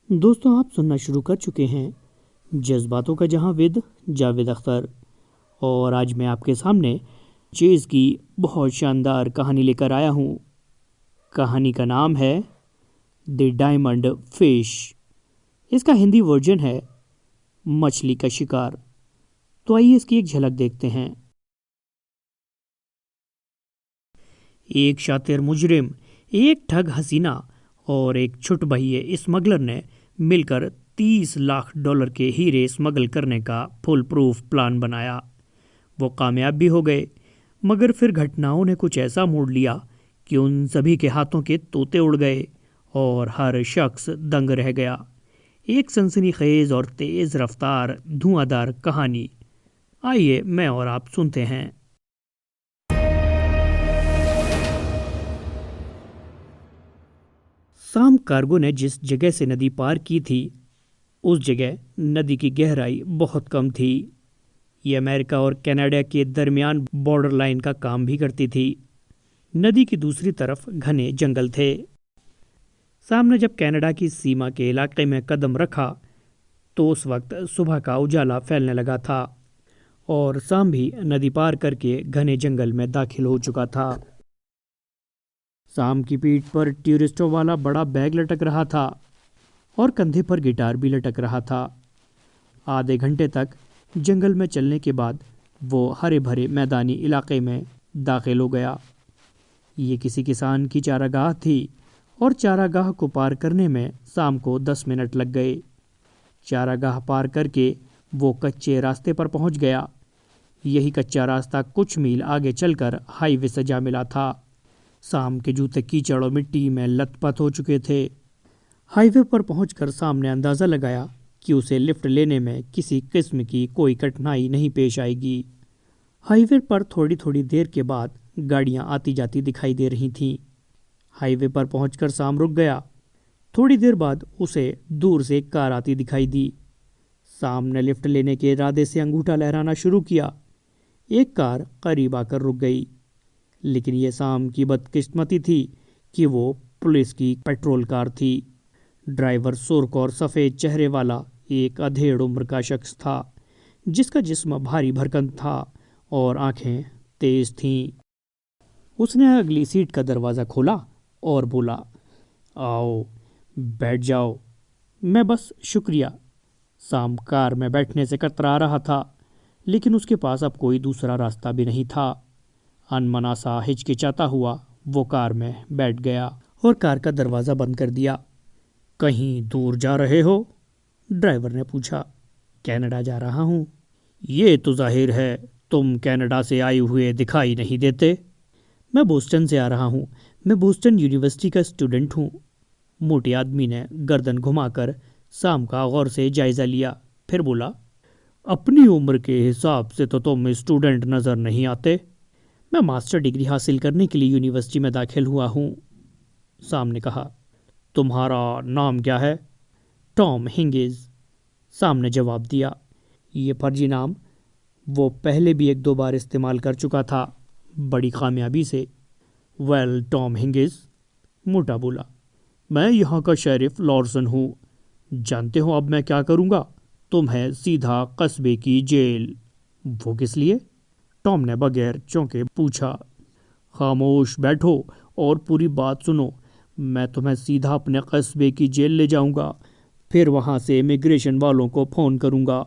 दोस्तों, आप सुनना शुरू कर चुके हैं जज्बातों का जहां विद जावेद अख्तर। और आज मैं आपके सामने चेज़ की बहुत शानदार कहानी लेकर आया हूं। कहानी का नाम है द डायमंड फिश। इसका हिंदी वर्जन है मछली का शिकार। तो आइए इसकी एक झलक देखते हैं। एक शातिर मुजरिम, एक ठग हसीना और एक छुटभइये स्मगलर ने मिलकर $30 लाख के हीरे स्मगल करने का फुल प्रूफ प्लान बनाया। वो कामयाब भी हो गए, मगर फिर घटनाओं ने कुछ ऐसा मोड़ लिया कि उन सभी के हाथों के तोते उड़ गए और हर शख्स दंग रह गया। एक सनसनीखेज और तेज रफ्तार धुआंधार कहानी। आइए मैं और आप सुनते हैं। साम कार्गो ने जिस जगह से नदी पार की थी, उस जगह नदी की गहराई बहुत कम थी। ये अमेरिका और कनाडा के दरमियान बॉर्डर लाइन का काम भी करती थी। नदी की दूसरी तरफ घने जंगल थे। सामने जब कनाडा की सीमा के इलाके में कदम रखा तो उस वक्त सुबह का उजाला फैलने लगा था और साम भी नदी पार करके घने जंगल में दाखिल हो चुका था। साम की पीठ पर टूरिस्टों वाला बड़ा बैग लटक रहा था और कंधे पर गिटार भी लटक रहा था। आधे घंटे तक जंगल में चलने के बाद वो हरे भरे मैदानी इलाके में दाखिल हो गया। ये किसी किसान की चारागाह थी और चारागाह को पार करने में शाम को 10 मिनट लग गए। चारागाह पार करके वो कच्चे रास्ते पर पहुंच गया। यही कच्चा रास्ता कुछ मील आगे चलकर हाईवे से जा मिला था। शाम के जूते कीचड़ और मिट्टी में लथपथ हो चुके थे। हाईवे पर पहुंचकर शाम ने अंदाज़ा लगाया कि उसे लिफ्ट लेने में किसी किस्म की कोई कठिनाई नहीं पेश आएगी। हाईवे पर थोड़ी थोड़ी देर के बाद गाड़ियां आती जाती दिखाई दे रही थीं। हाईवे पर पहुंचकर शाम रुक गया। थोड़ी देर बाद उसे दूर से एक कार आती दिखाई दी। शाम ने लिफ्ट लेने के इरादे से अंगूठा लहराना शुरू किया। एक कार करीब आकर रुक गई, लेकिन यह शाम की बदकिस्मती थी कि वो पुलिस की पेट्रोल कार थी। ड्राइवर सुर्ख और सफ़ेद चेहरे वाला एक अधेड़ उम्र का शख्स था, जिसका जिस्म भारी भरकम था और आंखें तेज थीं। उसने अगली सीट का दरवाज़ा खोला और बोला, आओ बैठ जाओ। मैं बस शुक्रिया। शाम कार में बैठने से कतरा रहा था, लेकिन उसके पास अब कोई दूसरा रास्ता भी नहीं था। अनमना सा हिचकिचाता हुआ वो कार में बैठ गया और कार का दरवाज़ा बंद कर दिया। कहीं दूर जा रहे हो? ड्राइवर ने पूछा। कनाडा जा रहा हूँ। ये तो जाहिर है तुम कनाडा से आए हुए दिखाई नहीं देते। मैं बोस्टन से आ रहा हूँ। मैं बोस्टन यूनिवर्सिटी का स्टूडेंट हूँ। मोटे आदमी ने गर्दन घुमाकर शाम का गौर से जायज़ा लिया, फिर बोला, अपनी उम्र के हिसाब से तो तुम स्टूडेंट नज़र नहीं आते। मैं मास्टर डिग्री हासिल करने के लिए यूनिवर्सिटी में दाखिल हुआ हूँ, शाम ने कहा। तुम्हारा नाम क्या है? टॉम हिंगिस, शाम ने जवाब दिया। ये फर्जी नाम वो पहले भी एक दो बार इस्तेमाल कर चुका था, बड़ी कामयाबी से। वेल टॉम हिंगिस, मोटा बोला, मैं यहाँ का शेरिफ लॉर्सन हूँ। जानते हो अब मैं क्या करूँगा? तुम्हें सीधा कस्बे की जेल। वो किस लिए? टॉम ने बगैर चौंके पूछा। खामोश बैठो और पूरी बात सुनो। मैं तुम्हें सीधा अपने कस्बे की जेल ले जाऊंगा, फिर वहां से इमिग्रेशन वालों को फ़ोन करूंगा।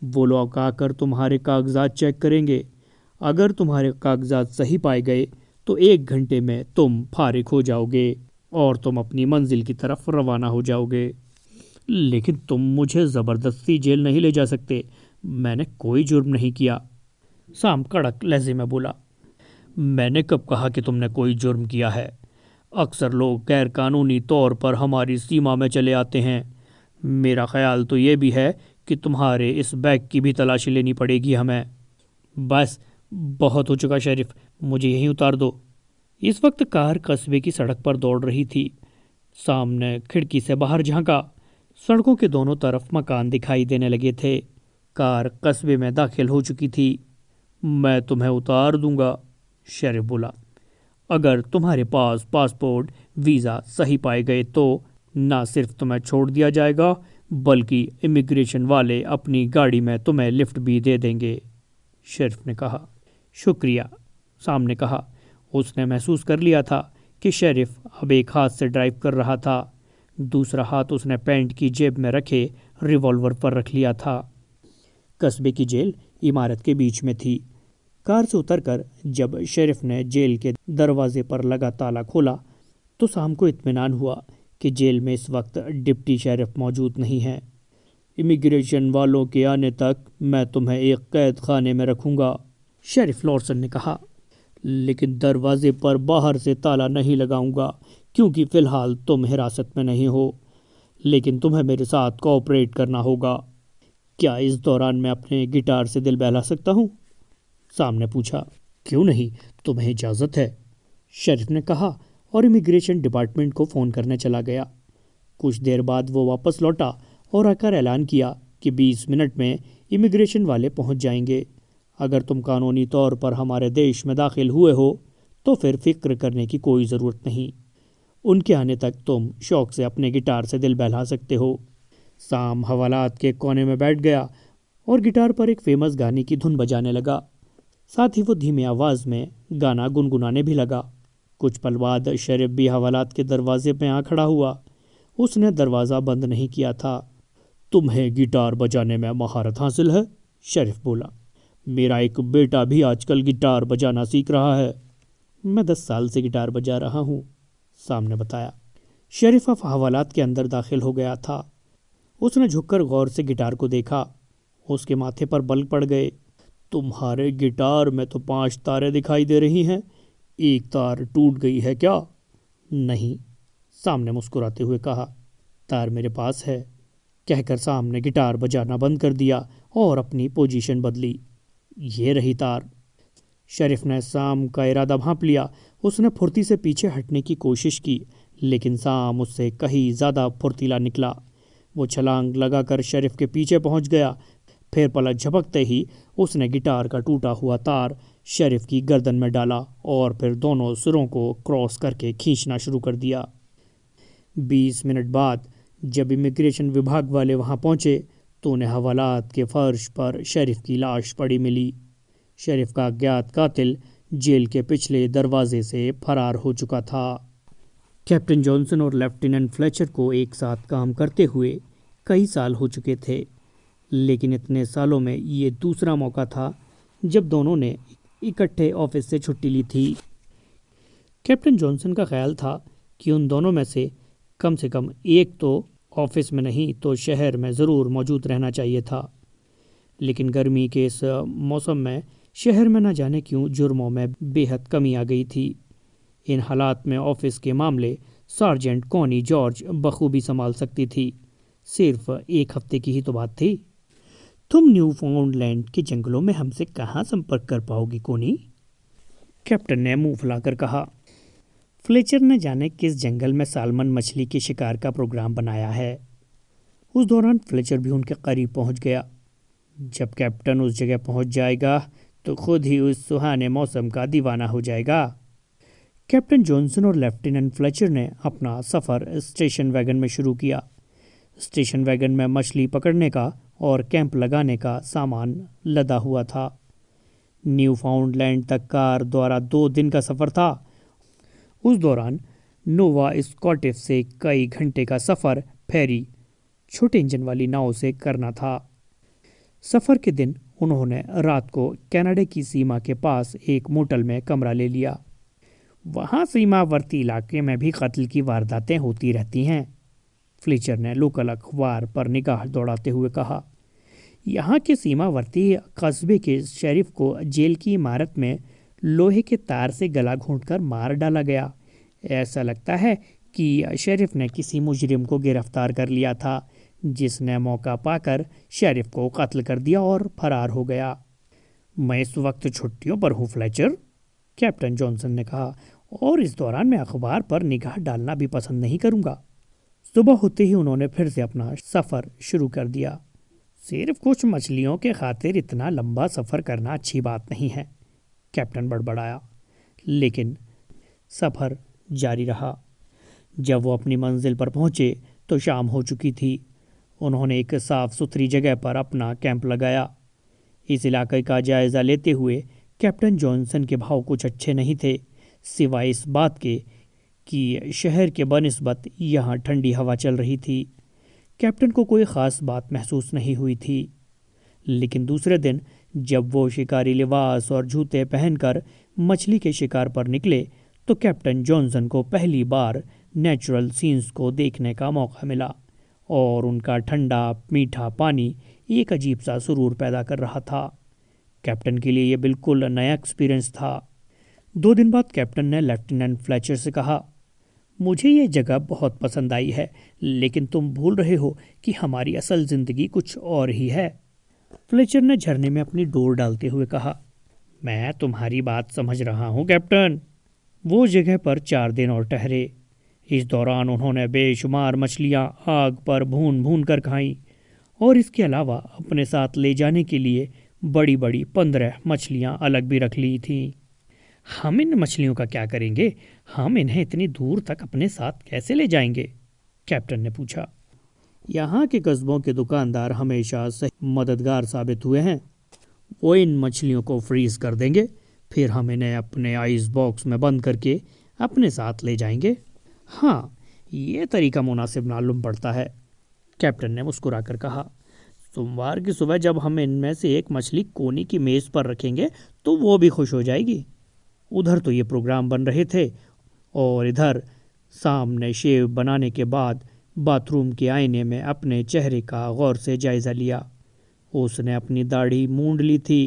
वो लोग आकर तुम्हारे कागजात चेक करेंगे। अगर तुम्हारे कागजात सही पाए गए तो 1 घंटे में तुम फारिग हो जाओगे और तुम अपनी मंजिल की तरफ रवाना हो जाओगे। लेकिन तुम मुझे ज़बरदस्ती जेल नहीं ले जा सकते। मैंने कोई जुर्म नहीं किया, शाम कड़क लहजे में बोला। मैंने कब कहा कि तुमने कोई जुर्म किया है? अक्सर लोग गैर कानूनी तौर पर हमारी सीमा में चले आते हैं। मेरा ख्याल तो ये भी है कि तुम्हारे इस बैग की भी तलाशी लेनी पड़ेगी हमें। बस बहुत हो चुका शेरिफ, मुझे यहीं उतार दो। इस वक्त कार कस्बे की सड़क पर दौड़ रही थी। सामने खिड़की से बाहर झांका। सड़कों के दोनों तरफ मकान दिखाई देने लगे थे। कार कस्बे में दाखिल हो चुकी थी। मैं तुम्हें उतार दूंगा, शेरिफ बोला, अगर तुम्हारे पास पासपोर्ट वीज़ा सही पाए गए तो। ना सिर्फ तुम्हें छोड़ दिया जाएगा बल्कि इमिग्रेशन वाले अपनी गाड़ी में तुम्हें लिफ्ट भी दे देंगे। शेरिफ ने कहा। शुक्रिया, साम ने कहा। उसने महसूस कर लिया था कि शेरिफ अब एक हाथ से ड्राइव कर रहा था, दूसरा हाथ उसने पैंट की जेब में रखे रिवॉल्वर पर रख लिया था। कस्बे की जेल इमारत के बीच में थी। कार से उतरकर जब शेरिफ ने जेल के दरवाजे पर लगा ताला खोला तो साम को इत्मीनान हुआ कि जेल में इस वक्त डिप्टी शेरिफ मौजूद नहीं है। इमिग्रेशन वालों के आने तक मैं तुम्हें एक कैद खाने में रखूंगा, शेरिफ लॉर्सन ने कहा, लेकिन दरवाजे पर बाहर से ताला नहीं लगाऊंगा क्योंकि फिलहाल तुम हिरासत में नहीं हो, लेकिन तुम्हें मेरे साथ कोऑपरेट करना होगा। क्या इस दौरान मैं अपने गिटार से दिल बहला सकता हूँ? साम ने पूछा। क्यों नहीं, तुम्हें इजाज़त है, शेरिफ ने कहा और इमिग्रेशन डिपार्टमेंट को फ़ोन करने चला गया। कुछ देर बाद वो वापस लौटा और आकर ऐलान किया कि 20 मिनट में इमिग्रेशन वाले पहुंच जाएंगे। अगर तुम कानूनी तौर पर हमारे देश में दाखिल हुए हो तो फिर फिक्र करने की कोई ज़रूरत नहीं। उनके आने तक तुम शौक से अपने गिटार से दिल बहला सकते हो। साम हवालात के कोने में बैठ गया और गिटार पर एक फेमस गाने की धुन बजाने लगा। साथ ही वो धीमी आवाज़ में गाना गुनगुनाने भी लगा। कुछ पल बाद शेरिफ भी हवालात के दरवाजे पे आ खड़ा हुआ। उसने दरवाज़ा बंद नहीं किया था। तुम्हें गिटार बजाने में महारत हासिल है, शेरिफ बोला। मेरा एक बेटा भी आजकल गिटार बजाना सीख रहा है। मैं 10 साल से गिटार बजा रहा हूँ, साम ने बताया। शेरिफ अब हवालात के अंदर दाखिल हो गया था। उसने झुककर गौर से गिटार को देखा। उसके माथे पर बल पड़ गए। तुम्हारे गिटार में तो 5 तारें दिखाई दे रही हैं, एक तार टूट गई है क्या? नहीं, साम ने मुस्कुराते हुए कहा। तार मेरे पास है, कहकर साम ने गिटार बजाना बंद कर दिया और अपनी पोजीशन बदली। ये रही तार। शेरिफ ने साम का इरादा भांप लिया। उसने फुर्ती से पीछे हटने की कोशिश की, लेकिन साम उससे कहीं ज़्यादा फुर्तीला निकला। वो छलांग लगाकर शेरिफ के पीछे पहुंच गया। फिर पलक झपकते ही उसने गिटार का टूटा हुआ तार शेरिफ की गर्दन में डाला और फिर दोनों सिरों को क्रॉस करके खींचना शुरू कर दिया। 20 मिनट बाद जब इमिग्रेशन विभाग वाले वहां पहुंचे तो उन्हें हवालात के फर्श पर शेरिफ की लाश पड़ी मिली। शेरिफ का अज्ञात कातिल जेल के पिछले दरवाजे से फरार हो चुका था। कैप्टन जॉनसन और लेफ्टिनेंट फ्लेचर को एक साथ काम करते हुए कई साल हो चुके थे, लेकिन इतने सालों में ये दूसरा मौका था जब दोनों ने इकट्ठे ऑफिस से छुट्टी ली थी। कैप्टन जॉनसन का ख्याल था कि उन दोनों में से कम एक तो ऑफिस में नहीं तो शहर में ज़रूर मौजूद रहना चाहिए था, लेकिन गर्मी के इस मौसम में शहर में न जाने क्यों जुर्मों में बेहद कमी आ गई थी। इन हालात में ऑफिस के मामले सार्जेंट कॉनी जॉर्ज बखूबी संभाल सकती थी। सिर्फ 1 हफ्ते की ही तो बात थी। तुम न्यूफाउंडलैंड के जंगलों में हमसे कहाँ संपर्क कर पाओगी कोनी? कैप्टन ने मुंह फुलाकर कहा। फ्लेचर ने जाने किस जंगल में सालमन मछली के शिकार का प्रोग्राम बनाया है। उस दौरान फ्लेचर भी उनके करीब पहुंच गया। जब कैप्टन उस जगह पहुंच जाएगा तो खुद ही उस सुहाने मौसम का दीवाना हो जाएगा। कैप्टन जॉनसन और लेफ्टिनेंट फ्लेचर ने अपना सफ़र स्टेशन वैगन में शुरू किया। स्टेशन वैगन में मछली पकड़ने का और कैंप लगाने का सामान लदा हुआ था। न्यूफाउंडलैंड तक कार द्वारा 2 दिन का सफ़र था। उस दौरान नोवा स्कॉटिश से कई घंटे का सफ़र फेरी छोटे इंजन वाली नाव से करना था। सफ़र के दिन उन्होंने रात को कनाडा की सीमा के पास एक मोटल में कमरा ले लिया। वहाँ सीमावर्ती इलाके में भी कत्ल की वारदातें होती रहती हैं, फ्लेचर ने लोकल अखबार पर निगाह दौड़ाते हुए कहा। यहाँ के सीमावर्ती कस्बे के शेरिफ को जेल की इमारत में लोहे के तार से गला घोंटकर मार डाला गया। ऐसा लगता है कि शेरिफ ने किसी मुजरिम को गिरफ्तार कर लिया था, जिसने मौका पाकर शेरिफ को कत्ल कर दिया और फरार हो गया। मैं इस वक्त छुट्टियों पर हूँ फ्लेचर, कैप्टन जॉनसन ने कहा, और इस दौरान मैं अखबार पर निगाह डालना भी पसंद नहीं करूँगा। सुबह होते ही उन्होंने फिर से अपना सफ़र शुरू कर दिया। सिर्फ कुछ मछलियों के खातिर इतना लंबा सफ़र करना अच्छी बात नहीं है, कैप्टन बड़बड़ाया, लेकिन सफ़र जारी रहा। जब वो अपनी मंजिल पर पहुंचे तो शाम हो चुकी थी। उन्होंने एक साफ सुथरी जगह पर अपना कैंप लगाया। इस इलाके का जायज़ा लेते हुए कैप्टन जॉनसन के भाव कुछ अच्छे नहीं थे, सिवाय इस बात के कि शहर के बनिस्बत यहाँ ठंडी हवा चल रही थी। कैप्टन को कोई ख़ास बात महसूस नहीं हुई थी। लेकिन दूसरे दिन जब वो शिकारी लिबास और जूते पहनकर मछली के शिकार पर निकले तो कैप्टन जॉनसन को पहली बार नेचुरल सीन्स को देखने का मौका मिला और उनका ठंडा मीठा पानी एक अजीब सा सुरूर पैदा कर रहा था। कैप्टन के लिए यह बिल्कुल नया एक्सपीरियंस था। 2 दिन बाद कैप्टन ने लेफ्टिनेंट फ्लेचर से कहा, मुझे ये जगह बहुत पसंद आई है, लेकिन तुम भूल रहे हो कि हमारी असल ज़िंदगी कुछ और ही है। फ्लेचर ने झरने में अपनी डोर डालते हुए कहा, मैं तुम्हारी बात समझ रहा हूँ कैप्टन। वो जगह पर 4 दिन और ठहरे। इस दौरान उन्होंने बेशुमार मछलियाँ आग पर भून भून कर खाईं और इसके अलावा अपने साथ ले जाने के लिए बड़ी बड़ी 15 मछलियाँ अलग भी रख ली थीं। हम इन मछलियों का क्या करेंगे? हम इन्हें इतनी दूर तक अपने साथ कैसे ले जाएंगे? कैप्टन ने पूछा। यहाँ के कस्बों के दुकानदार हमेशा सही मददगार साबित हुए हैं। वो इन मछलियों को फ्रीज कर देंगे, फिर हम इन्हें अपने आइस बॉक्स में बंद करके अपने साथ ले जाएंगे। हाँ, ये तरीका मुनासिब मालूम पड़ता है, कैप्टन ने मुस्कुराकर कहा। सोमवार की सुबह जब हम इनमें से एक मछली कोनी की मेज़ पर रखेंगे तो वो भी खुश हो जाएगी। उधर तो ये प्रोग्राम बन रहे थे और इधर सामने शेव बनाने के बाद बाथरूम के आईने में अपने चेहरे का गौर से जायज़ा लिया। उसने अपनी दाढ़ी मूंड ली थी।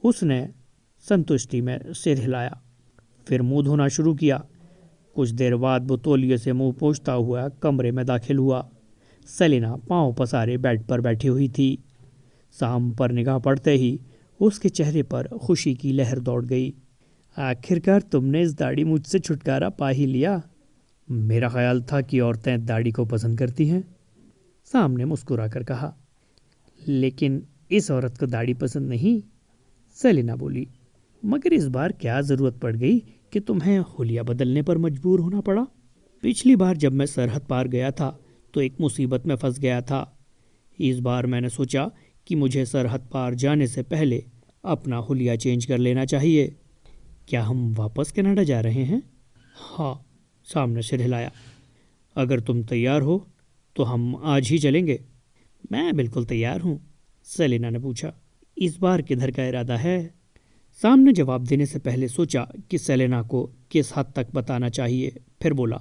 उसने संतुष्टि में सिर हिलाया, फिर मुंह धोना शुरू किया। कुछ देर बाद वो तौलिए से मुंह पोंछता हुआ कमरे में दाखिल हुआ। सेलिना पांव पसारे बेड पर बैठी हुई थी। शाम पर निगाह पड़ते ही उसके चेहरे पर खुशी की लहर दौड़ गई। आखिरकार तुमने इस दाढ़ी मूंछ से छुटकारा पा ही लिया। मेरा ख्याल था कि औरतें दाढ़ी को पसंद करती हैं, सामने मुस्कुराकर कहा। लेकिन इस औरत को दाढ़ी पसंद नहीं, सेलिना बोली। मगर इस बार क्या ज़रूरत पड़ गई कि तुम्हें हुलिया बदलने पर मजबूर होना पड़ा? पिछली बार जब मैं सरहद पार गया था तो एक मुसीबत में फंस गया था। इस बार मैंने सोचा कि मुझे सरहद पार जाने से पहले अपना हुलिया चेंज कर लेना चाहिए। क्या हम वापस कनाडा जा रहे हैं? हाँ, सामने सिर हिलाया। अगर तुम तैयार हो तो हम आज ही चलेंगे। मैं बिल्कुल तैयार हूँ, सेलिना ने पूछा। इस बार किधर का इरादा है? सामने जवाब देने से पहले सोचा कि सेलिना को किस हद तक बताना चाहिए, फिर बोला,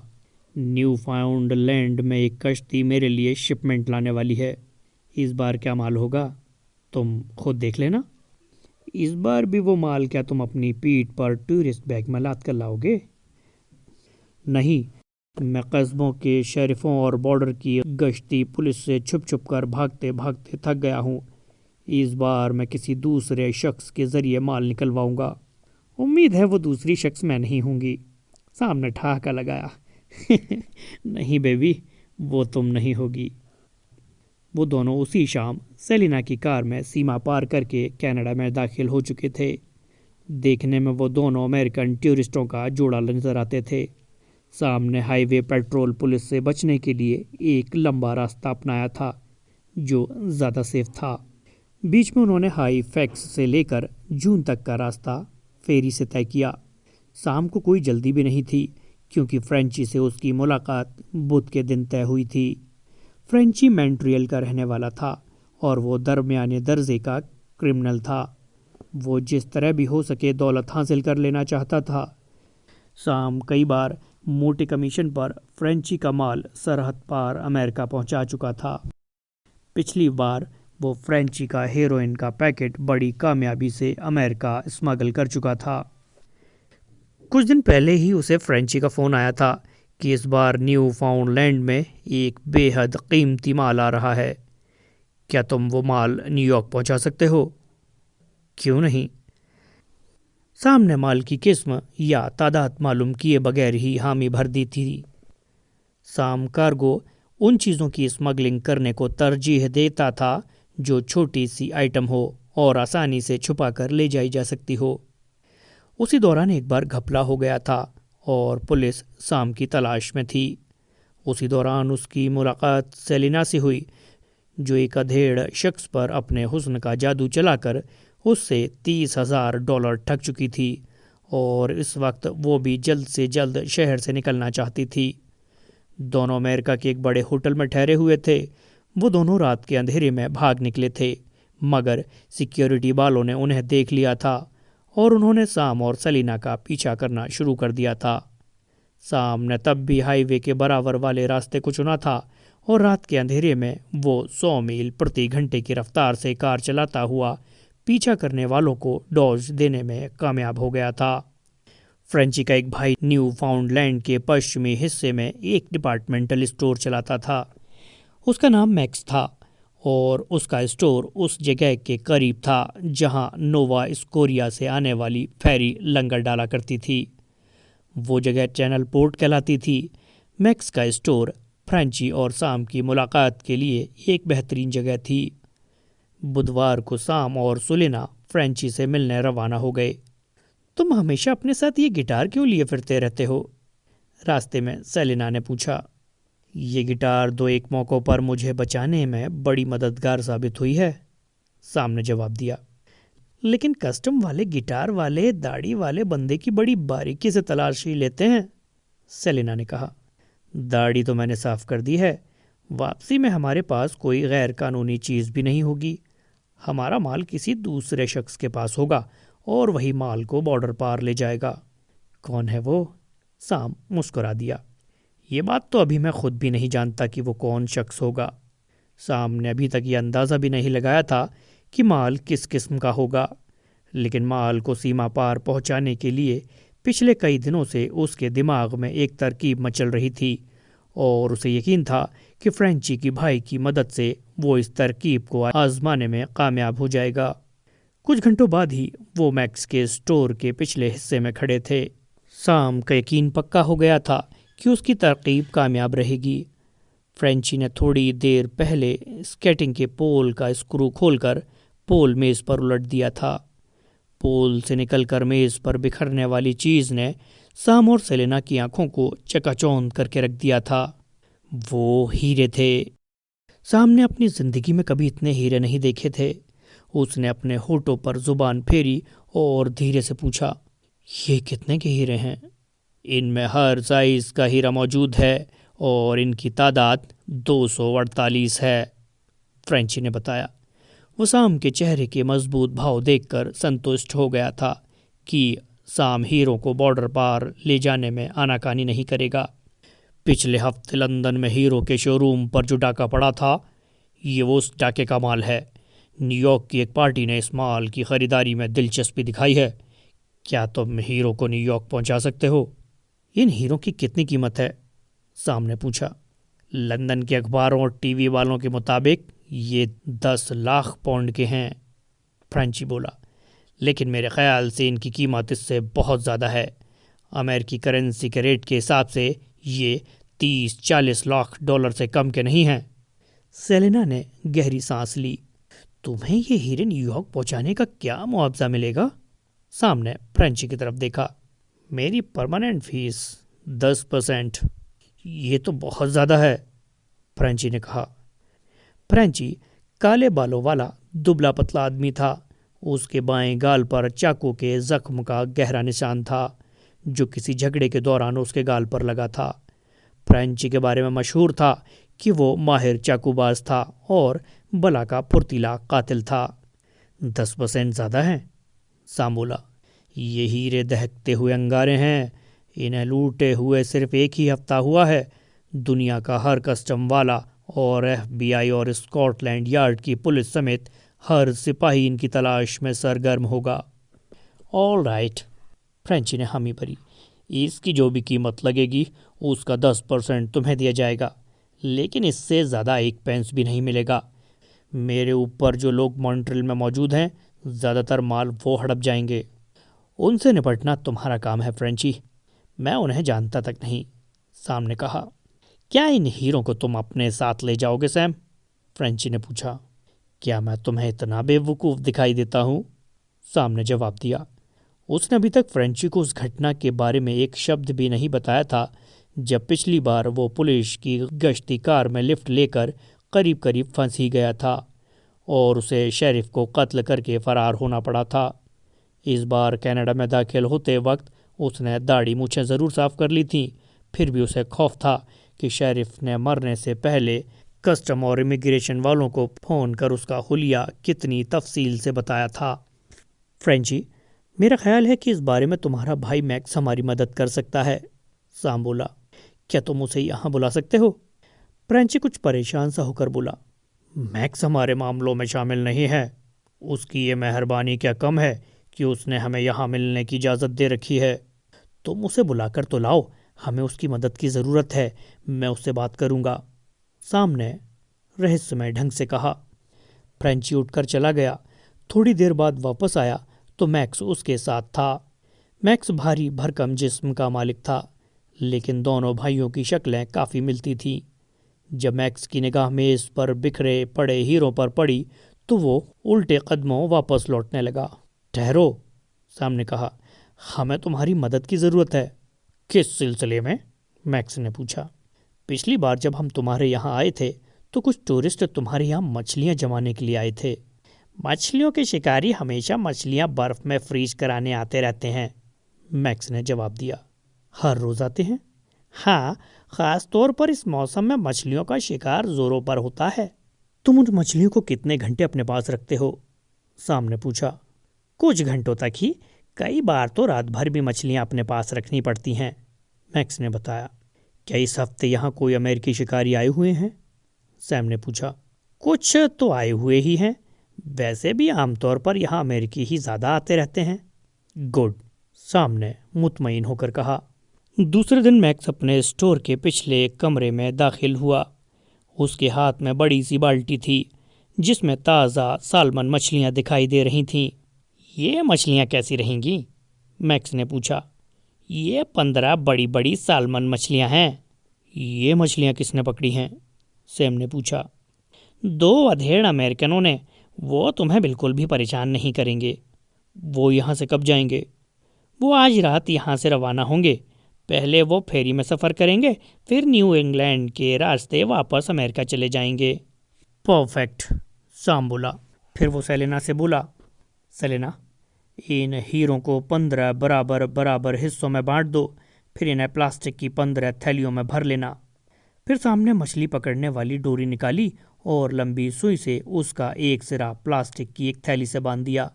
न्यू फाउंडलैंड में एक कश्ती मेरे लिए शिपमेंट लाने वाली है। इस बार क्या माल होगा तुम खुद देख लेना। इस बार भी वो माल क्या तुम अपनी पीठ पर टूरिस्ट बैग में लाद कर लाओगे? नहीं, मैं कस्बों के शरीफों और बॉर्डर की गश्ती पुलिस से छुप छुप कर भागते भागते थक गया हूँ। इस बार मैं किसी दूसरे शख्स के ज़रिए माल निकलवाऊंगा। उम्मीद है वो दूसरी शख्स मैं नहीं होंगी, सामने ठहाका लगाया। नहीं बेबी, वो तुम नहीं होगी। वो दोनों उसी शाम सेलिना की कार में सीमा पार करके कनाडा में दाखिल हो चुके थे। देखने में वो दोनों अमेरिकन टूरिस्टों का जोड़ा नजर आते थे। सामने हाईवे पेट्रोल पुलिस से बचने के लिए एक लंबा रास्ता अपनाया था जो ज़्यादा सेफ था। बीच में उन्होंने हाई फैक्स से लेकर जून तक का रास्ता फेरी से तय किया। शाम को कोई जल्दी भी नहीं थी क्योंकि फ्रेंची से उसकी मुलाकात बुध के दिन तय हुई थी। फ्रेंची मॉन्ट्रियल का रहने वाला था और वो दरमियाने दर्जे का क्रिमिनल था। वो जिस तरह भी हो सके दौलत हासिल कर लेना चाहता था। शाम कई बार मोटे कमीशन पर फ्रेंची का माल सरहद पार अमेरिका पहुंचा चुका था। पिछली बार वो फ्रेंची का हेरोइन का पैकेट बड़ी कामयाबी से अमेरिका स्मगल कर चुका था। कुछ दिन पहले ही उसे फ्रेंची का फ़ोन आया था कि इस बार न्यू फाउंडलैंड में एक बेहद कीमती माल आ रहा है। क्या तुम वो माल न्यूयॉर्क पहुंचा सकते हो? क्यों नहीं। सामने माल की किस्म या तादाद मालूम किए बगैर ही हामी भर दी थी। साम कार्गो उन चीज़ों की स्मगलिंग करने को तरजीह देता था जो छोटी सी आइटम हो और आसानी से छुपा कर ले जाई जा सकती हो। उसी दौरान एक बार घपला हो गया था और पुलिस साम की तलाश में थी। उसी दौरान उसकी मुलाकात सेलिना से हुई, जो एक अधेड़ शख्स पर अपने हुस्न का जादू चलाकर उससे $30,000 ठग चुकी थी और इस वक्त वो भी जल्द से जल्द शहर से निकलना चाहती थी। दोनों अमेरिका के एक बड़े होटल में ठहरे हुए थे। वो दोनों रात के अंधेरे में भाग निकले थे, मगर सिक्योरिटी वालों ने उन्हें देख लिया था और उन्होंने साम और सेलिना का पीछा करना शुरू कर दिया था। साम ने तब भी हाईवे के बराबर वाले रास्ते को चुना था और रात के अंधेरे में वो 100 मील प्रति घंटे की रफ्तार से कार चलाता हुआ पीछा करने वालों को डॉज देने में कामयाब हो गया था। फ्रेंची का एक भाई न्यू फाउंडलैंड के पश्चिमी हिस्से में एक डिपार्टमेंटल स्टोर चलाता था। उसका नाम मैक्स था और उसका स्टोर उस जगह के करीब था जहां नोवा स्कोरिया से आने वाली फेरी लंगर डाला करती थी। वो जगह चैनल पोर्ट कहलाती थी। मैक्स का स्टोर फ्रेंची और साम की मुलाकात के लिए एक बेहतरीन जगह थी। बुधवार को साम और सुलेना फ्रेंची से मिलने रवाना हो गए। तुम हमेशा अपने साथ ये गिटार क्यों लिए फिरते रहते हो? रास्ते में सेलिना ने पूछा। ये गिटार दो एक मौक़ों पर मुझे बचाने में बड़ी मददगार साबित हुई है, साम ने जवाब दिया। लेकिन कस्टम वाले गिटार वाले दाढ़ी वाले बंदे की बड़ी बारीकी से तलाशी लेते हैं, सेलिना ने कहा। दाढ़ी तो मैंने साफ कर दी है। वापसी में हमारे पास कोई गैर कानूनी चीज़ भी नहीं होगी। हमारा माल किसी दूसरे शख्स के पास होगा और वही माल को बॉर्डर पार ले जाएगा। कौन है वो? साम मुस्कुरा दिया। ये बात तो अभी मैं खुद भी नहीं जानता कि वो कौन शख्स होगा। साम ने अभी तक ये अंदाज़ा भी नहीं लगाया था कि माल किस किस्म का होगा, लेकिन माल को सीमा पार पहुंचाने के लिए पिछले कई दिनों से उसके दिमाग में एक तरकीब मचल रही थी और उसे यकीन था कि फ्रेंची की भाई की मदद से वो इस तरकीब को आजमाने में कामयाब हो जाएगा। कुछ घंटों बाद ही वो मैक्स के स्टोर के पिछले हिस्से में खड़े थे। साम का यकीन पक्का हो गया था कि उसकी तरकीब कामयाब रहेगी। फ्रेंची ने थोड़ी देर पहले स्केटिंग के पोल का स्क्रू खोलकर पोल मेज़ पर उलट दिया था। पोल से निकलकर मेज़ पर बिखरने वाली चीज़ ने साम और सेलेना की आंखों को चकाचौंध करके रख दिया था। वो हीरे थे। साम ने अपनी जिंदगी में कभी इतने हीरे नहीं देखे थे। उसने अपने होठों पर जुबान फेरी और धीरे से पूछा, ये कितने के हीरे हैं? इनमें हर साइज का हीरा मौजूद है और इनकी तादाद 248 है, फ्रेंची ने बताया। वो साम के चेहरे के मजबूत भाव देखकर संतुष्ट हो गया था कि साम हीरों को बॉर्डर पार ले जाने में आनाकानी नहीं करेगा। पिछले हफ्ते लंदन में हीरो के शोरूम पर जो डाका पड़ा था, ये वो उस डाके का माल है। न्यूयॉर्क की एक पार्टी ने इस माल की खरीदारी में दिलचस्पी दिखाई है। क्या तुम हीरो को न्यूयॉर्क पहुंचा सकते हो? इन हीरो की कितनी कीमत है? साम ने पूछा। लंदन के अखबारों और टीवी वालों के मुताबिक ये 10 लाख पाउंड के हैं, फ्रेंची बोला। लेकिन मेरे ख्याल से इनकी कीमत इससे बहुत ज़्यादा है। अमेरिकी करेंसी के रेट के हिसाब से ये 30-40 लाख डॉलर से कम के नहीं हैं। सेलेना ने गहरी सांस ली। तुम्हें ये हीरे न्यूयॉर्क पहुंचाने का क्या मुआवजा मिलेगा? सामने फ्रेंची की तरफ देखा। मेरी परमानेंट फीस 10%। ये तो बहुत ज़्यादा है, फ्रेंची ने कहा। फ्रेंची काले बालों वाला दुबला पतला आदमी था। उसके बाएं गाल पर चाकू के जख्म का गहरा निशान था जो किसी झगड़े के दौरान उसके गाल पर लगा था। फ्रेंची के बारे में मशहूर था कि वो माहिर चाकूबाज था और बला का फुर्तीला कातिल था। 10% ज़्यादा है, साम बोला। ये हीरे दहकते हुए अंगारे हैं। इन्हें लूटे हुए सिर्फ एक ही हफ्ता हुआ है। दुनिया का हर कस्टम वाला और FBI और स्कॉटलैंड यार्ड की पुलिस समेत हर सिपाही इनकी तलाश में सरगर्म होगा। ऑल राइट, फ्रेंची ने हामी भरी। इसकी जो भी कीमत लगेगी उसका 10% तुम्हें दिया जाएगा, लेकिन इससे ज़्यादा एक पेंस भी नहीं मिलेगा। मेरे ऊपर जो लोग मॉन्ट्रियल में मौजूद हैं, ज़्यादातर माल वो हड़प जाएंगे। उनसे निपटना तुम्हारा काम है, फ्रेंची। मैं उन्हें जानता तक नहीं, साम ने कहा। क्या इन हीरों को तुम अपने साथ ले जाओगे, सैम? फ्रेंची ने पूछा। क्या मैं तुम्हें इतना बेवकूफ़ दिखाई देता हूँ? साम ने जवाब दिया। उसने अभी तक फ्रेंची को उस घटना के बारे में एक शब्द भी नहीं बताया था जब पिछली बार वो पुलिस की गश्ती कार में लिफ्ट लेकर करीब करीब फंस ही गया था और उसे शेरिफ को कत्ल करके फरार होना पड़ा था। इस बार कनाडा में दाखिल होते वक्त उसने दाढ़ी मूछें ज़रूर साफ कर ली थी, फिर भी उसे खौफ था कि शेरिफ ने मरने से पहले कस्टम और इमिग्रेशन वालों को फ़ोन कर उसका हुलिया कितनी तफसील से बताया था। फ्रेंची, मेरा ख्याल है कि इस बारे में तुम्हारा भाई मैक्स हमारी मदद कर सकता है, साम बोला। क्या तुम उसे यहाँ बुला सकते हो? फ्रेंची कुछ परेशान सा होकर बोला। मैक्स हमारे मामलों में शामिल नहीं है। उसकी ये मेहरबानी क्या कम है कि उसने हमें यहाँ मिलने की इजाज़त दे रखी है। तुम उसे बुलाकर तो लाओ, हमें उसकी मदद की ज़रूरत है। मैं उससे बात करूँगा, साम ने रहस्यमय ढंग से कहा। फ्रेंची उठकर चला गया। थोड़ी देर बाद वापस आया तो मैक्स उसके साथ था। मैक्स भारी भरकम जिस्म का मालिक था, लेकिन दोनों भाइयों की शक्लें काफ़ी मिलती थीं। जब मैक्स की निगाह मेज़ पर बिखरे पड़े हीरों पर पड़ी तो वो उल्टे कदमों वापस लौटने लगा। ठहरो, सामने कहा, हमें तुम्हारी मदद की ज़रूरत है। किस सिलसिले में? मैक्स ने पूछा। पिछली बार जब हम तुम्हारे यहाँ आए थे तो कुछ टूरिस्ट तुम्हारे यहाँ मछलियाँ जमाने के लिए आए थे। मछलियों के शिकारी हमेशा मछलियाँ बर्फ़ में फ्रीज कराने आते रहते हैं, मैक्स ने जवाब दिया। हर रोज़ आते हैं? हाँ, ख़ास तौर पर इस मौसम में मछलियों का शिकार ज़ोरों पर होता है। तुम उन मछलियों को कितने घंटे अपने पास रखते हो? सामने पूछा। कुछ घंटों तक ही, कई बार तो रात भर भी मछलियाँ अपने पास रखनी पड़ती हैं, मैक्स ने बताया। क्या इस हफ्ते यहाँ कोई अमेरिकी शिकारी आए हुए हैं? सैम ने पूछा। कुछ तो आए हुए ही हैं, वैसे भी आमतौर पर यहाँ अमेरिकी ही ज़्यादा आते रहते हैं। गुड, सैम ने मुतमईन होकर कहा। दूसरे दिन मैक्स अपने स्टोर के पिछले कमरे में दाखिल हुआ। उसके हाथ में बड़ी सी बाल्टी थी जिसमें ताज़ा सालमन मछलियाँ दिखाई दे रही थीं। ये मछलियाँ कैसी रहेंगी? मैक्स ने पूछा। ये 15 बड़ी बड़ी सालमन मछलियाँ हैं। ये मछलियाँ किसने पकड़ी हैं? सैम ने पूछा। 2 अधेड़ अमेरिकनों ने। वो तुम्हें बिल्कुल भी परेशान नहीं करेंगे। वो यहाँ से कब जाएंगे? वो आज रात यहाँ से रवाना होंगे। पहले वो फेरी में सफ़र करेंगे, फिर न्यू इंग्लैंड के रास्ते वापस अमेरिका चले जाएंगे। परफेक्ट, साम बोला। फिर वो सेलेना से बोला, सेलेना, इन हीरों को 15 बराबर बराबर हिस्सों में बांट दो, फिर इन्हें प्लास्टिक की 15 थैलियों में भर लेना। फिर सामने मछली पकड़ने वाली डोरी निकाली और लंबी सुई से उसका एक सिरा प्लास्टिक की एक थैली से बांध दिया।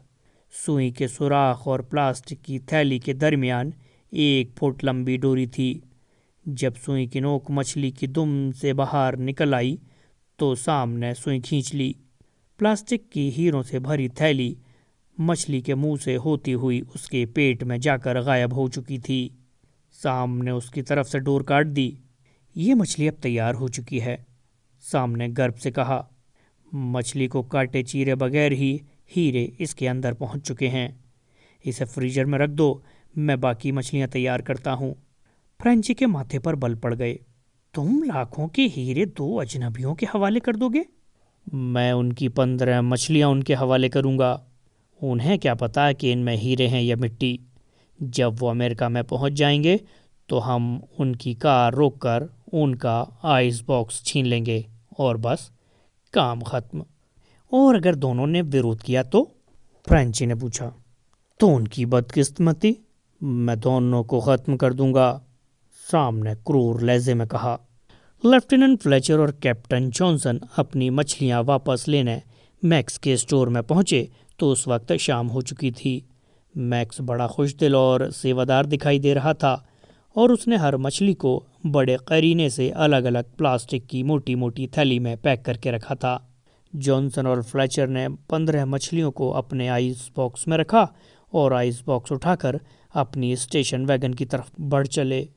सुई के सुराख और प्लास्टिक की थैली के दरमियान 1 फुट लंबी डोरी थी। जब सुई की नोक मछली की दुम से बाहर निकल आई तो साम ने सुई खींच ली। प्लास्टिक की हीरों से भरी थैली मछली के मुंह से होती हुई उसके पेट में जाकर गायब हो चुकी थी। साम ने उसकी तरफ से डोर काट दी। ये मछली अब तैयार हो चुकी है, साम ने गर्व से कहा। मछली को काटे चीरे बगैर ही हीरे इसके अंदर पहुंच चुके हैं। इसे फ्रीजर में रख दो, मैं बाकी मछलियां तैयार करता हूँ। फ्रेंची के माथे पर बल पड़ गए। तुम लाखों के हीरे 2 अजनबियों के हवाले कर दोगे? मैं उनकी 15 मछलियां उनके हवाले करूँगा। उन्हें क्या पता कि इनमें हीरे हैं या मिट्टी। जब वो अमेरिका में पहुंच जाएंगे तो हम उनकी कार रोककर उनका आइस बॉक्स छीन लेंगे और बस, काम खत्म। और अगर दोनों ने विरोध किया तो? फ्रेंची ने पूछा। तो उनकी बदकिस्मती, मैं दोनों को खत्म कर दूंगा, साम ने क्रूर लहजे में कहा। लेफ्टिनेंट फ्लेचर और कैप्टन जॉनसन अपनी मछलियां वापस लेने मैक्स के स्टोर में पहुंचे तो उस वक्त शाम हो चुकी थी। मैक्स बड़ा खुशदिल और सेवादार दिखाई दे रहा था और उसने हर मछली को बड़े करीने से अलग अलग प्लास्टिक की मोटी मोटी थैली में पैक करके रखा था। जॉनसन और फ्लेचर ने 15 मछलियों को अपने आइस बॉक्स में रखा और आइस बॉक्स उठाकर अपनी स्टेशन वैगन की तरफ बढ़ चले।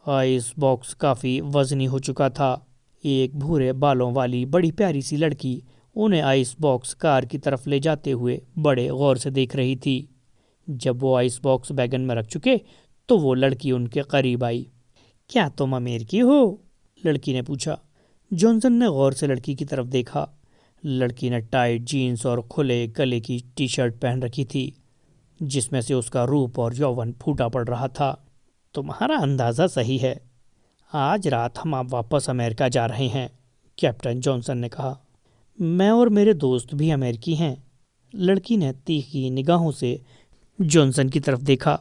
आइस बॉक्स काफ़ी वजनी हो चुका था। एक भूरे बालों वाली बड़ी प्यारी सी लड़की उन्हें आइस बॉक्स कार की तरफ ले जाते हुए बड़े गौर से देख रही थी। जब वो आइस बॉक्स वैगन में रख चुके तो वो लड़की उनके करीब आई। क्या तुम अमेरिकी हो? लड़की ने पूछा। जॉनसन ने गौर से लड़की की तरफ देखा। लड़की ने टाइट जीन्स और खुले गले की टी शर्ट पहन रखी थी। जिसमें से उसका रूप और यौवन फूटा पड़ रहा था। तुम्हारा अंदाज़ा सही है। आज रात हम आप वापस अमेरिका जा रहे हैं, कैप्टन जॉनसन ने कहा। मैं और मेरे दोस्त भी अमेरिकी हैं। लड़की ने तीखी निगाहों से जॉनसन की तरफ देखा।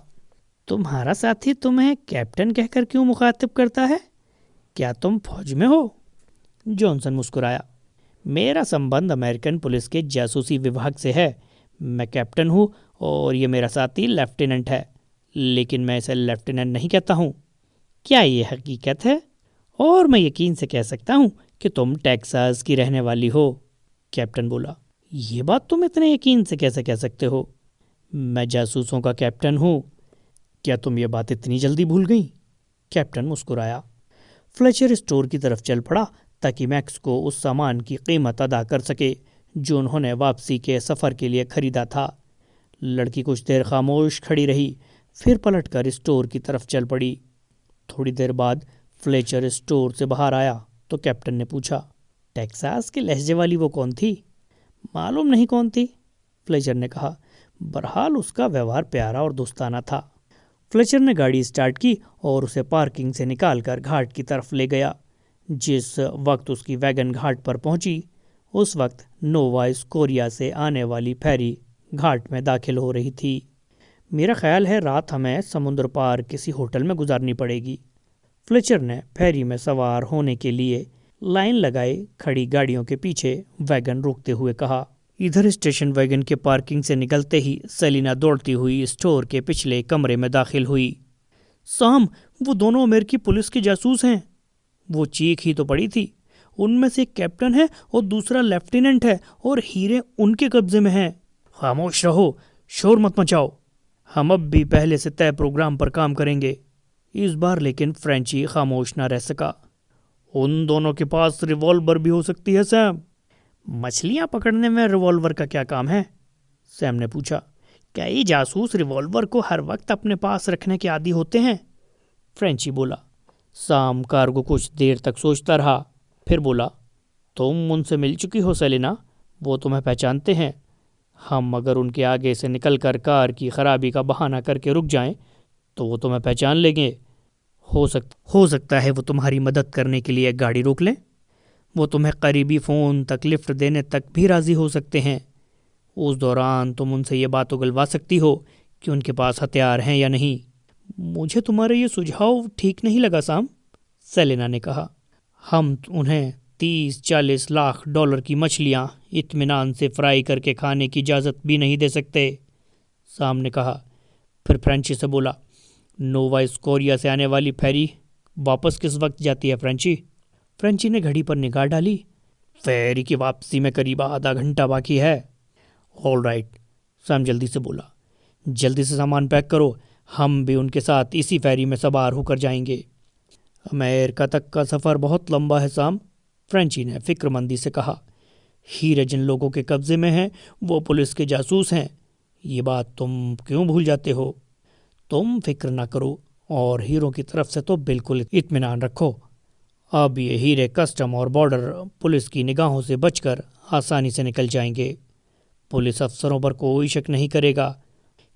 तुम्हारा साथी तुम्हें कैप्टन कहकर क्यों मुखातिब करता है? क्या तुम फौज में हो? जॉनसन मुस्कुराया। मेरा संबंध अमेरिकन पुलिस के जासूसी विभाग से है। मैं कैप्टन हूँ और ये मेरा साथी लेफ्टिनेंट है, लेकिन मैं इसे लेफ्टिनेंट नहीं कहता हूँ। क्या ये हकीकत है? और मैं यकीन से कह सकता हूँ कि तुम टेक्सास की रहने वाली हो, कैप्टन बोला। ये बात तुम इतने यकीन से कैसे कह सकते हो? मैं जासूसों का कैप्टन हूँ। क्या तुम ये बात इतनी जल्दी भूल गई? कैप्टन मुस्कुराया। फ्लेचर स्टोर की तरफ चल पड़ा ताकि मैक्स को उस सामान की कीमत अदा कर सके जो उन्होंने वापसी के सफ़र के लिए खरीदा था। लड़की कुछ देर खामोश खड़ी रही, फिर पलटकर स्टोर की तरफ चल पड़ी। थोड़ी देर बाद फ्लेचर स्टोर से बाहर आया तो कैप्टन ने पूछा, टेक्सास के लहजे वाली वो कौन थी? मालूम नहीं कौन थी, फ्लेचर ने कहा। बहरहाल उसका व्यवहार प्यारा और दोस्ताना था। फ्लेचर ने गाड़ी स्टार्ट की और उसे पार्किंग से निकालकर घाट की तरफ ले गया। जिस वक्त उसकी वैगन घाट पर पहुंची, उस वक्त नोवा स्कोरिया से आने वाली फेरी घाट में दाखिल हो रही थी। मेरा ख्याल है रात हमें समुद्र पार किसी होटल में गुजारनी पड़ेगी, फ्लेचर ने फेरी में सवार होने के लिए लाइन लगाए खड़ी गाड़ियों के पीछे वैगन रोकते हुए कहा। इधर स्टेशन वैगन के पार्किंग से निकलते ही सेलिना दौड़ती हुई स्टोर के पिछले कमरे में दाखिल हुई। साम, वो दोनों अमेरिकी पुलिस के जासूस हैं। वो चीख ही तो पड़ी थी। उनमें से एक कैप्टन है और दूसरा लेफ्टिनेंट है और हीरे उनके कब्जे में हैं। खामोश रहो, शोर मत मचाओ। हम अब भी पहले से तय प्रोग्राम पर काम करेंगे। इस बार लेकिन फ्रेंची खामोश ना रह सका। उन दोनों के पास रिवॉल्वर भी हो सकती है सैम। मछलियां पकड़ने में रिवॉल्वर का क्या काम है? सैम ने पूछा। कई जासूस रिवॉल्वर को हर वक्त अपने पास रखने के आदी होते हैं, फ्रेंची बोला। साम कार्गो कुछ देर तक सोचता रहा, फिर बोला, तुम उनसे मिल चुकी हो सेलिना, वो तुम्हें पहचानते हैं। हम अगर उनके आगे से निकलकर कार की खराबी का बहाना करके रुक जाएं तो वो तुम्हें पहचान लेंगे। हो सकता है वो तुम्हारी मदद करने के लिए गाड़ी रोक लें। वो तुम्हें करीबी फ़ोन तक लिफ्ट देने तक भी राज़ी हो सकते हैं। उस दौरान तुम उनसे ये बात उगलवा सकती हो कि उनके पास हथियार हैं या नहीं। मुझे तुम्हारा ये सुझाव ठीक नहीं लगा साम, सेलेना ने कहा। हम उन्हें 30-40 लाख डॉलर की मछलियाँ इत्मीनान से फ्राई करके खाने की इजाज़त भी नहीं दे सकते, साम ने कहा। फिर फ्रेंची से बोला, नोवा स्कोरिया से आने वाली फेरी वापस किस वक्त जाती है फ्रेंची? फ्रेंची ने घड़ी पर निगाह डाली। फेरी की वापसी में करीब आधा घंटा बाकी है। ऑल राइट, सैम जल्दी से बोला। जल्दी से सामान पैक करो, हम भी उनके साथ इसी फेरी में सवार होकर जाएंगे। अमेरिका तक का सफ़र बहुत लंबा है साम, फ्रेंची ने फिक्रमंदी से कहा। हीरे जिन लोगों के कब्जे में हैं वो पुलिस के जासूस हैं। ये बात तुम क्यों भूल जाते हो? तुम फिक्र ना करो और हीरों की तरफ से तो बिल्कुल इत्मीनान रखो। अब ये हीरे कस्टम और बॉर्डर पुलिस की निगाहों से बचकर आसानी से निकल जाएंगे। पुलिस अफसरों पर कोई शक नहीं करेगा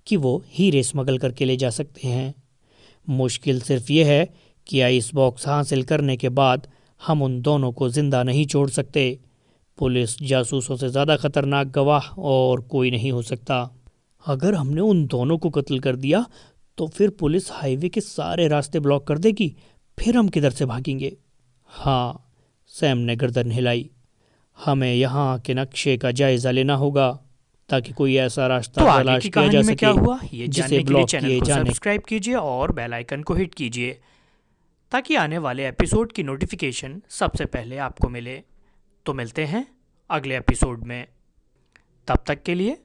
कि वो हीरे स्मगल करके ले जा सकते हैं। मुश्किल सिर्फ ये है कि आइस बॉक्स हासिल करने के बाद हम उन दोनों को जिंदा नहीं छोड़ सकते। पुलिस जासूसों से ज़्यादा खतरनाक गवाह और कोई नहीं हो सकता। अगर हमने उन दोनों को कत्ल कर दिया तो फिर पुलिस हाईवे के सारे रास्ते ब्लॉक कर देगी। फिर हम किधर से भागेंगे? हाँ, सैम ने गर्दन हिलाई। हमें यहाँ के नक्शे का जायजा लेना होगा ताकि कोई ऐसा रास्ता तलाश किया जा सके क्या हुआ ये जानने के लिए चैनल को सब्सक्राइब कीजिए और बेल आइकन को हिट कीजिए ताकि आने वाले एपिसोड की नोटिफिकेशन सबसे पहले आपको मिले। तो मिलते हैं अगले एपिसोड में, तब तक के लिए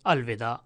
अलविदा।